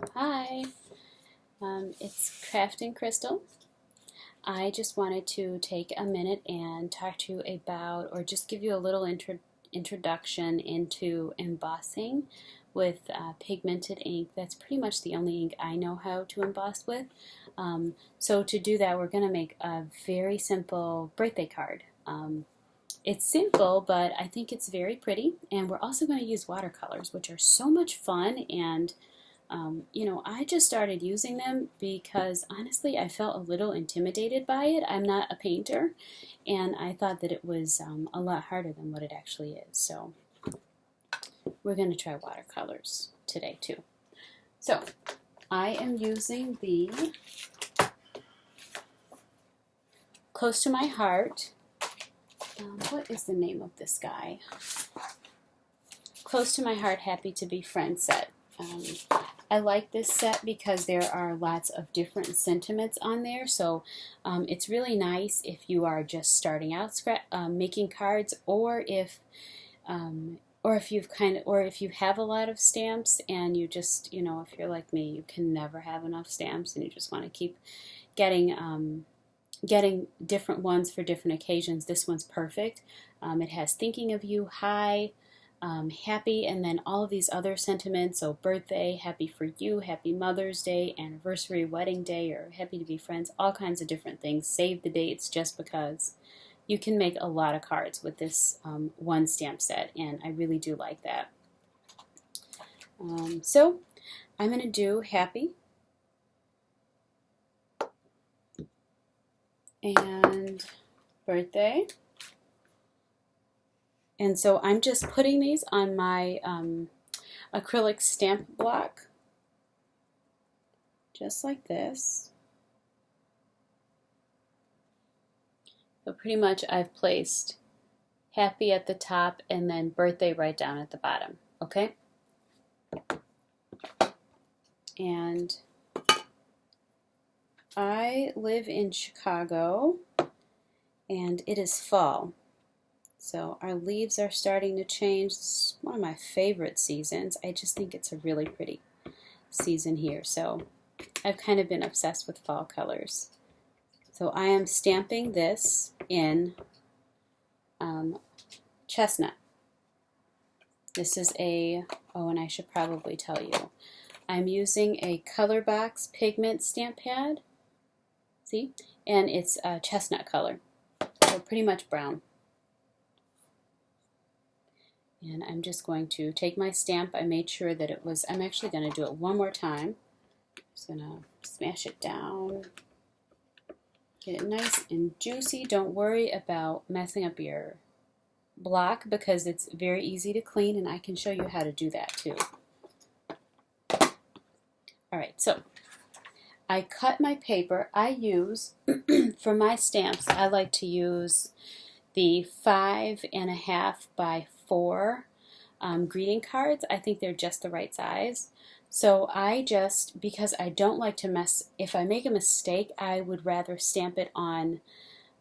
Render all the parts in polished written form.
Hi, it's Crafting Crystal. I just wanted to take a minute and talk to you about, or just give you a little introduction into embossing with pigmented ink. That's pretty much the only ink I know how to emboss with. So to do that, we're going to make a very simple birthday card. It's simple, but I think it's very pretty. And we're also going to use watercolors, which are so much fun. And I just started using them because honestly I felt a little intimidated by it. I'm not a painter, and I thought that it was a lot harder than what it actually is. So we're going to try watercolors today too. So I am using the Close to My Heart. What is the name of this guy? Close to My Heart Happy to Be Friends set. I like this set because there are lots of different sentiments on there, so it's really nice if you are just starting out making cards, or if you have a lot of stamps and you just, if you're like me, you can never have enough stamps and you just want to keep getting different ones for different occasions. This one's perfect. It has thinking of you, hi, happy, and then all of these other sentiments. So birthday, happy for you, happy Mother's Day, anniversary, wedding day, or happy to be friends, all kinds of different things. Save the dates, just because you can make a lot of cards with this one stamp set, and I really do like that. So I'm going to do happy and birthday. And so I'm just putting these on my acrylic stamp block, just like this. So pretty much I've placed happy at the top and then birthday right down at the bottom, okay? And I live in Chicago, and it is fall. So our leaves are starting to change. It's one of my favorite seasons. I just think it's a really pretty season here. So I've kind of been obsessed with fall colors. So I am stamping this in chestnut. This is and I should probably tell you, I'm using a Color Box pigment stamp pad. See? And it's chestnut color. So pretty much brown. And I'm just going to take my stamp. I made sure that it was, I'm actually going to do it one more time. Just going to smash it down. Get it nice and juicy. Don't worry about messing up your block because it's very easy to clean, and I can show you how to do that too. Alright, so I cut my paper. I use, for my stamps, I like to use the 5.5 by 4 greeting cards. I think they're just the right size. So because I don't like to mess, if I make a mistake, I would rather stamp it on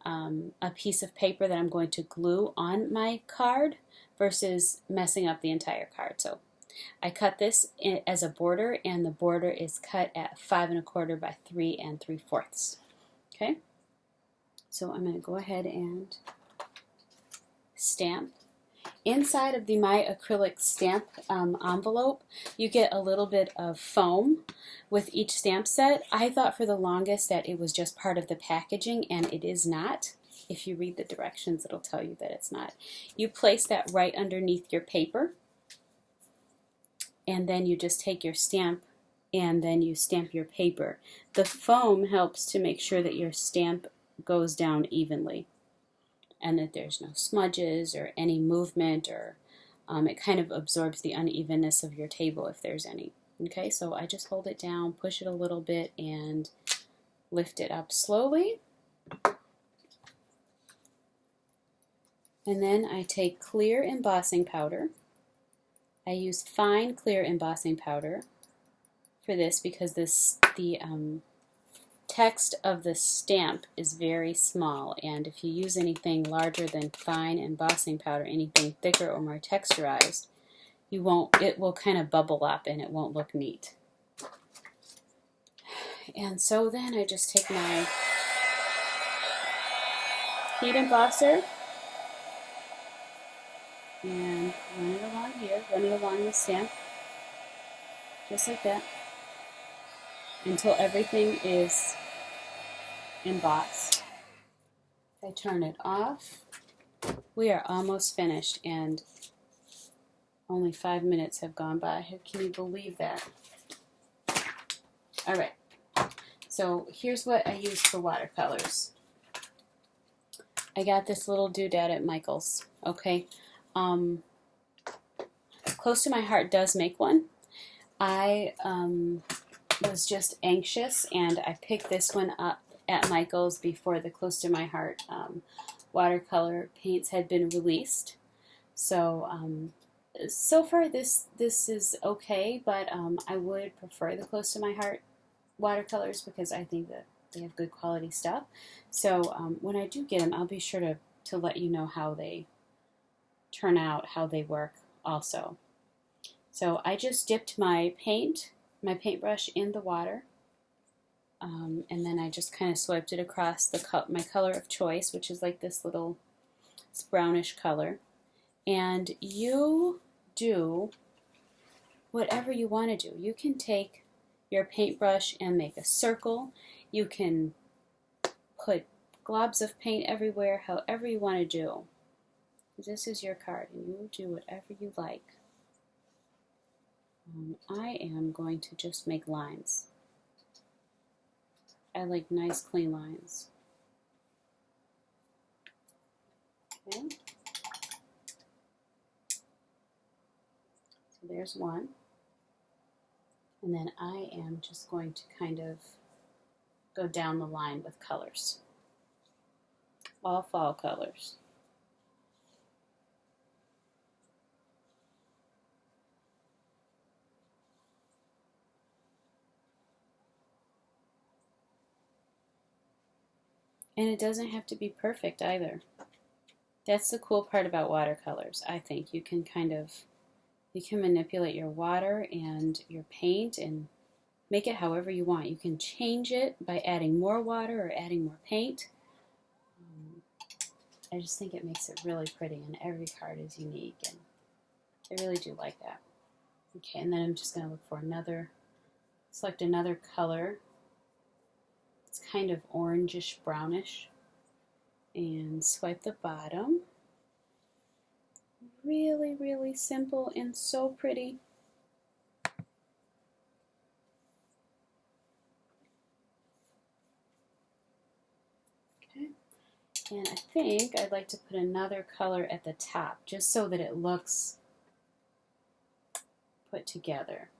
a piece of paper that I'm going to glue on my card versus messing up the entire card. So I cut this as a border, and the border is cut at 5.25 by 3 3/4. Okay? So I'm going to go ahead and stamp. Inside of my acrylic stamp envelope, you get a little bit of foam with each stamp set. I thought for the longest that it was just part of the packaging, and it is not. If you read the directions, it'll tell you that it's not. You place that right underneath your paper, and then you just take your stamp and then you stamp your paper. The foam helps to make sure that your stamp goes down evenly, and that there's no smudges or any movement, or it kind of absorbs the unevenness of your table if there's any. Okay, so I just hold it down, push it a little bit, and lift it up slowly. And then I take clear embossing powder. I use fine clear embossing powder for this because the text of the stamp is very small, and if you use anything larger than fine embossing powder, anything thicker or more texturized, it will kind of bubble up and it won't look neat. And so then I just take my heat embosser and run it along here, run it along the stamp, just like that, until everything is embossed. I turn it off. We are almost finished, and only 5 minutes have gone by. Can you believe that? All right, so here's what I use for watercolors. I got this little doodad at Michael's, okay? Close to My Heart does make one. I was just anxious, and I picked this one up at Michael's before the Close to My Heart watercolor paints had been released. So so far this is okay, but I would prefer the Close to My Heart watercolors because I think that they have good quality stuff. So when I do get them, I'll be sure to let you know how they turn out, how they work also. So I just dipped my paintbrush in the water, and then I just kind of swiped it across my color of choice, which is like this little brownish color. And you do whatever you want to do. You can take your paintbrush and make a circle. You can put globs of paint everywhere, however you want to do. This is your card, and you do whatever you like. I am going to just make lines. I like nice, clean lines. Okay. So there's one. And then I am just going to kind of go down the line with colors. All fall colors. And it doesn't have to be perfect either. That's the cool part about watercolors, I think. You can manipulate your water and your paint and make it however you want. You can change it by adding more water or adding more paint. I just think it makes it really pretty, and every card is unique, and I really do like that. Okay, and then I'm just going to look for select another color. It's kind of orangish brownish, and swipe the bottom. Really, really simple and so pretty. Okay, and I think I'd like to put another color at the top just so that it looks put together.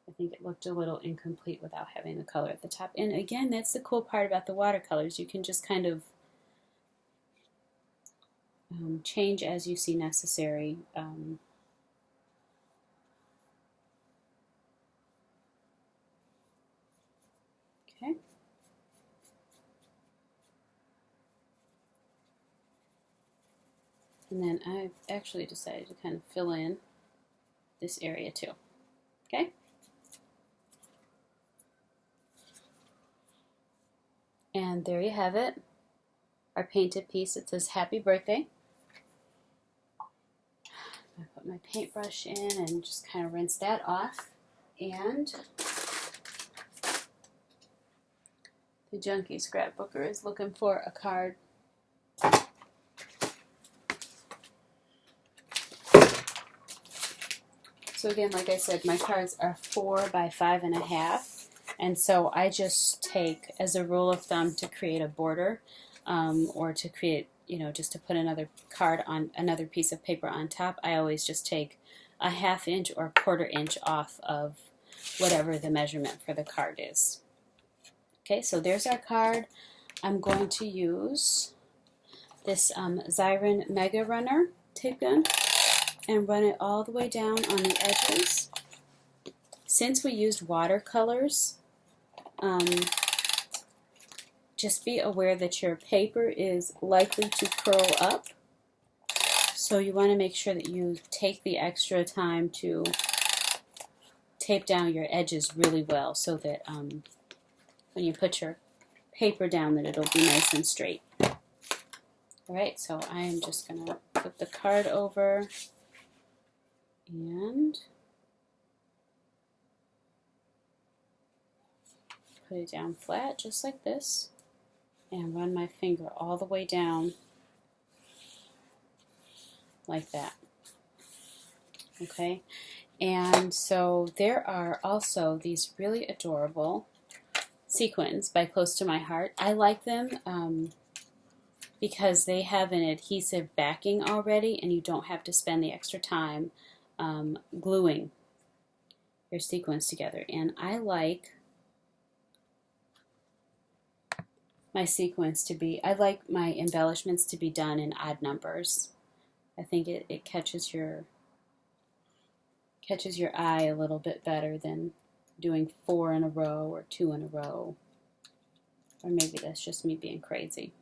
I think it looked a little incomplete without having the color at the top. And again, that's the cool part about the watercolors. You can just kind of change as you see necessary. Okay. And then I've actually decided to kind of fill in this area too. Okay? And there you have it, our painted piece. It says Happy Birthday. I put my paintbrush in and just kind of rinse that off. And the junkie scrapbooker is looking for a card. So again, like I said, my cards are 4 by 5.5. And so I just take, as a rule of thumb, to create a border or to create, just to put another card on another piece of paper on top, I always just take a 1/2 inch or 1/4 inch off of whatever the measurement for the card is. Okay, so there's our card. I'm going to use this Xyron Mega Runner tape gun and run it all the way down on the edges. Since we used watercolors, just be aware that your paper is likely to curl up. So you want to make sure that you take the extra time to tape down your edges really well so that when you put your paper down that it'll be nice and straight. Alright, so I am just going to put the card over and put it down flat just like this and run my finger all the way down like that. Okay, and so there are also these really adorable sequins by Close to My Heart. I like them because they have an adhesive backing already and you don't have to spend the extra time gluing your sequins together. And I like my sequins to be, I like my embellishments to be done in odd numbers. I think it catches your eye a little bit better than doing 4 in a row or 2 in a row. Or maybe that's just me being crazy.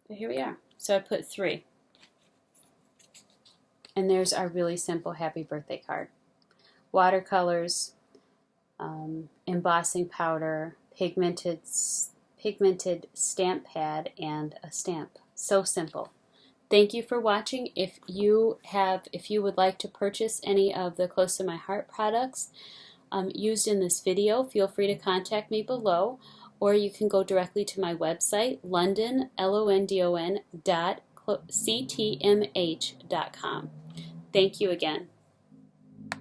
But here we are. So I put 3. And there's our really simple happy birthday card. Watercolors, embossing powder, pigmented stamp pad, and a stamp. So simple. Thank you for watching. If you would like to purchase any of the Close to My Heart products used in this video, feel free to contact me below, or you can go directly to my website, london.ctmh.com. Thank you again.